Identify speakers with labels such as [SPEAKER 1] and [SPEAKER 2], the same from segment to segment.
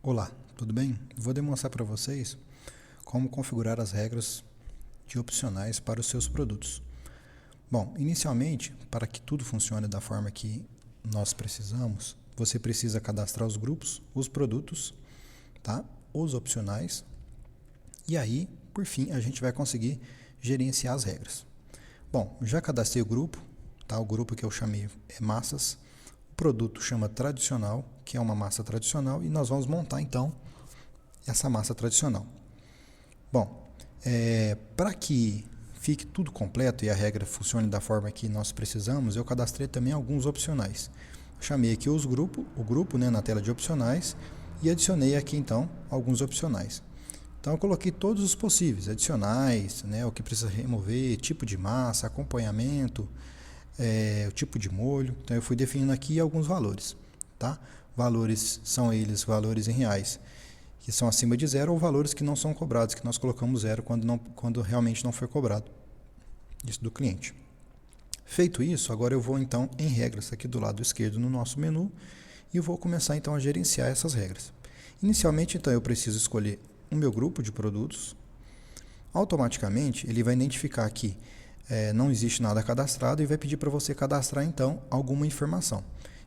[SPEAKER 1] Olá, tudo bem? Vou demonstrar para vocês como configurar as regras de opcionais para os seus produtos. Bom, inicialmente, para que tudo funcione da forma que nós precisamos, você precisa cadastrar os grupos, os produtos, tá? Os opcionais, e aí, por fim, a gente vai conseguir gerenciar as regras. Bom, já cadastrei o grupo, tá? O grupo que eu chamei é massas. O produto chama tradicional, que é uma massa tradicional, e nós vamos montar então essa massa tradicional. Bom, para que fique tudo completo e a regra funcione da forma que nós precisamos, eu cadastrei também alguns opcionais. Chamei aqui o grupo, né, na tela de opcionais, e adicionei aqui então alguns opcionais. Então eu coloquei todos os possíveis, adicionais, né, o que precisa remover, tipo de massa, acompanhamento, o tipo de molho. Então eu fui definindo aqui alguns valores, tá? Valores são eles valores em reais, que são acima de zero, ou valores que não são cobrados, que nós colocamos zero quando realmente não foi cobrado isso do cliente. Feito isso, agora eu vou então em regras aqui do lado esquerdo no nosso menu e vou começar então a gerenciar essas regras. Inicialmente então eu preciso escolher o meu grupo de produtos. Automaticamente ele vai identificar que não existe nada cadastrado e vai pedir para você cadastrar então alguma informação.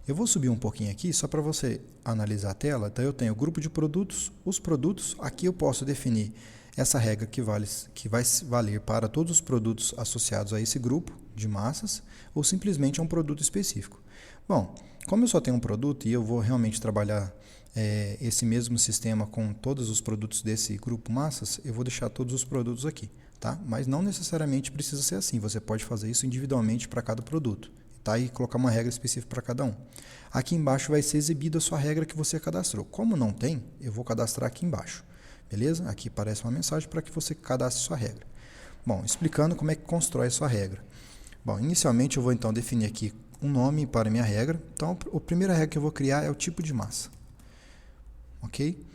[SPEAKER 1] Eu vou subir um pouquinho aqui só para você analisar a tela. Então eu tenho o grupo de produtos, os produtos. Aqui eu posso definir essa regra que vai valer para todos os produtos associados a esse grupo de massas ou simplesmente a um produto específico. Bom, como eu só tenho um produto e eu vou realmente trabalhar esse mesmo sistema com todos os produtos desse grupo massas, eu vou deixar todos os produtos aqui, tá? Mas não necessariamente precisa ser assim, você pode fazer isso individualmente para cada produto, tá? E colocar uma regra específica para cada um. Aqui embaixo vai ser exibida a sua regra que você cadastrou. Como não tem, eu vou cadastrar aqui embaixo, beleza? Aqui aparece uma mensagem para que você cadastre sua regra. Bom, explicando como é que constrói a sua regra. Bom, inicialmente eu vou então definir aqui um nome para minha regra. Então, a primeira regra que eu vou criar é o tipo de massa. Ok?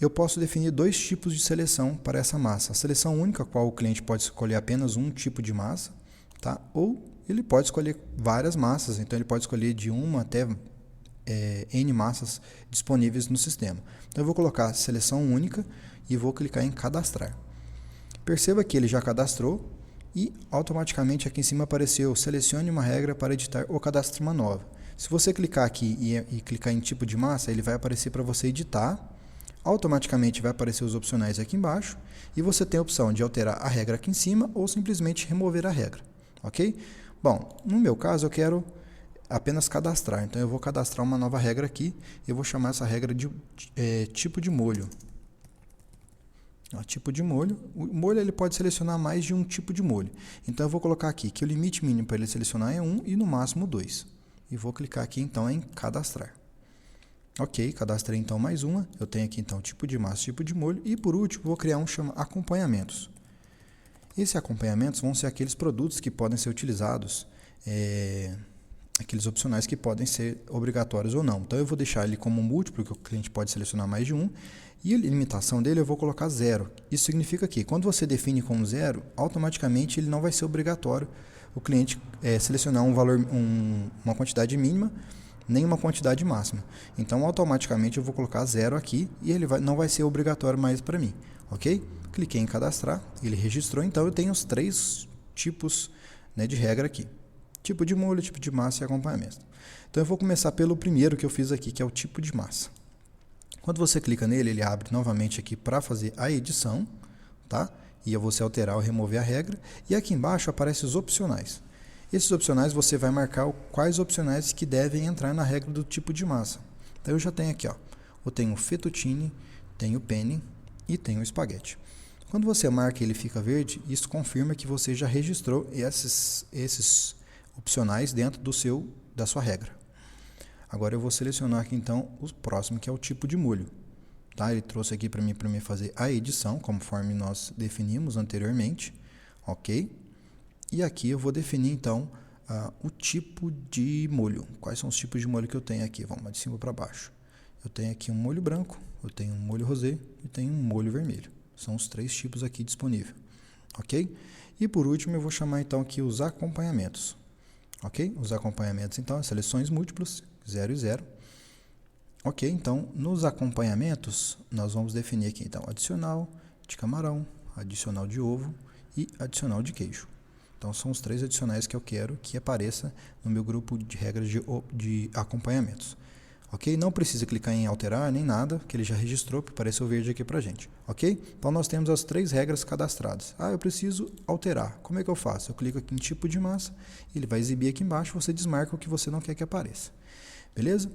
[SPEAKER 1] Eu posso definir dois tipos de seleção para essa massa. A seleção única, a qual o cliente pode escolher apenas um tipo de massa, tá? Ou ele pode escolher várias massas, então ele pode escolher de uma até N massas disponíveis no sistema. Então eu vou colocar seleção única e vou clicar em cadastrar. Perceba que ele já cadastrou e automaticamente aqui em cima apareceu selecione uma regra para editar ou cadastre uma nova. Se você clicar aqui e clicar em tipo de massa, ele vai aparecer para você editar. Automaticamente vai aparecer os opcionais aqui embaixo e você tem a opção de alterar a regra aqui em cima ou simplesmente remover a regra, ok? Bom, no meu caso eu quero apenas cadastrar, então eu vou cadastrar uma nova regra aqui, eu vou chamar essa regra de tipo de molho. Tipo de molho, o molho ele pode selecionar mais de um tipo de molho, então eu vou colocar aqui que o limite mínimo para ele selecionar é 1 e no máximo 2, e vou clicar aqui então em cadastrar. Ok, cadastrei então mais uma, eu tenho aqui então tipo de massa, tipo de molho, e por último vou criar um chama acompanhamentos. Esses acompanhamentos vão ser aqueles produtos que podem ser utilizados, aqueles opcionais que podem ser obrigatórios ou não. Então eu vou deixar ele como múltiplo, que o cliente pode selecionar mais de um, e a limitação dele eu vou colocar 0. Isso significa que quando você define como 0, automaticamente ele não vai ser obrigatório o cliente selecionar um valor, uma quantidade mínima, nem uma quantidade máxima. Então automaticamente eu vou colocar 0 aqui e ele não vai ser obrigatório mais para mim, ok? Cliquei em cadastrar, ele registrou, então eu tenho os três tipos, né, de regra aqui. Tipo de molho, tipo de massa e acompanhamento. Então eu vou começar pelo primeiro que eu fiz aqui, que é o tipo de massa. Quando você clica nele, ele abre novamente aqui para fazer a edição, tá? E você alterar ou remover a regra. E aqui embaixo aparecem os opcionais. Esses opcionais você vai marcar quais opcionais que devem entrar na regra do tipo de massa. Então eu já tenho aqui, ó, eu tenho fettuccine, tenho penne e tenho espaguete. Quando você marca e ele fica verde, isso confirma que você já registrou esses opcionais dentro da sua regra. Agora eu vou selecionar aqui então o próximo, que é o tipo de molho. Tá? Ele trouxe aqui para mim fazer a edição, conforme nós definimos anteriormente. Ok? E aqui eu vou definir então o tipo de molho. Quais são os tipos de molho que eu tenho aqui? Vamos de cima para baixo. Eu tenho aqui um molho branco, eu tenho um molho rosé e tenho um molho vermelho. São os três tipos aqui disponíveis. Ok? E por último eu vou chamar então aqui os acompanhamentos. Ok? Os acompanhamentos então, seleções múltiplas, 0 e 0. Ok, então nos acompanhamentos nós vamos definir aqui então adicional de camarão, adicional de ovo e adicional de queijo. Então são os 3 adicionais que eu quero que apareça no meu grupo de regras de acompanhamentos. Ok? Não precisa clicar em alterar nem nada, que ele já registrou, que apareceu verde aqui pra gente. Ok? Então nós temos as 3 regras cadastradas. Ah, eu preciso alterar. Como é que eu faço? Eu clico aqui em tipo de massa, ele vai exibir aqui embaixo, você desmarca o que você não quer que apareça. Beleza?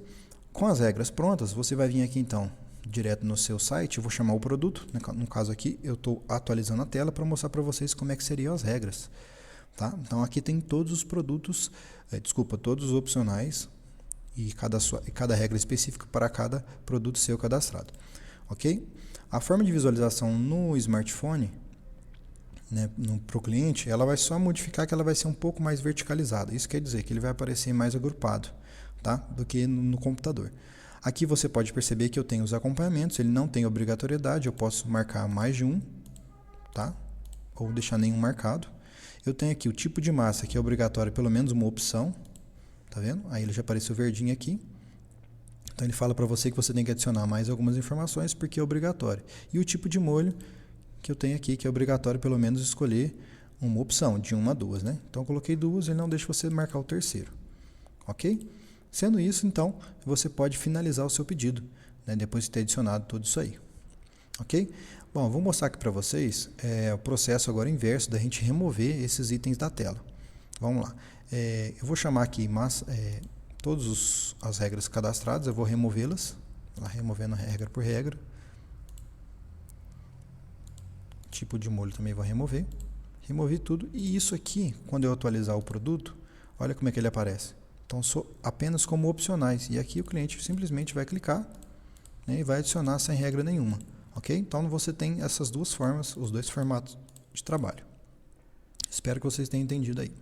[SPEAKER 1] Com as regras prontas, você vai vir aqui então, direto no seu site, eu vou chamar o produto, no caso aqui eu estou atualizando a tela para mostrar para vocês como é que seriam as regras. Tá? Então aqui tem todos os produtos, todos os opcionais e cada regra específica para cada produto seu cadastrado. Ok? A forma de visualização no smartphone, né, para o cliente, ela vai só modificar que ela vai ser um pouco mais verticalizada. Isso quer dizer que ele vai aparecer mais agrupado, tá, do que no computador. Aqui você pode perceber que eu tenho os acompanhamentos, ele não tem obrigatoriedade, eu posso marcar mais de um, tá? Ou deixar nenhum marcado. Eu tenho aqui o tipo de massa, que é obrigatório pelo menos uma opção, tá vendo? Aí ele já apareceu verdinho aqui. Então ele fala para você que você tem que adicionar mais algumas informações porque é obrigatório. E o tipo de molho que eu tenho aqui, que é obrigatório pelo menos escolher uma opção, de 1 a 2, né? Então eu coloquei 2, ele não deixa você marcar o terceiro. Ok? Sendo isso, então, você pode finalizar o seu pedido, né, depois de ter adicionado tudo isso aí. Ok? Bom, vou mostrar aqui para vocês o processo agora inverso da gente remover esses itens da tela. Vamos lá. Eu vou chamar aqui todas as regras cadastradas, eu vou removê-las, removendo regra por regra. Tipo de molho também vou remover. Removi tudo. E isso aqui, quando eu atualizar o produto, olha como é que ele aparece. Então, apenas como opcionais. E aqui o cliente simplesmente vai clicar, né, e vai adicionar sem regra nenhuma. Ok? Então, você tem essas duas formas, os 2 formatos de trabalho. Espero que vocês tenham entendido aí.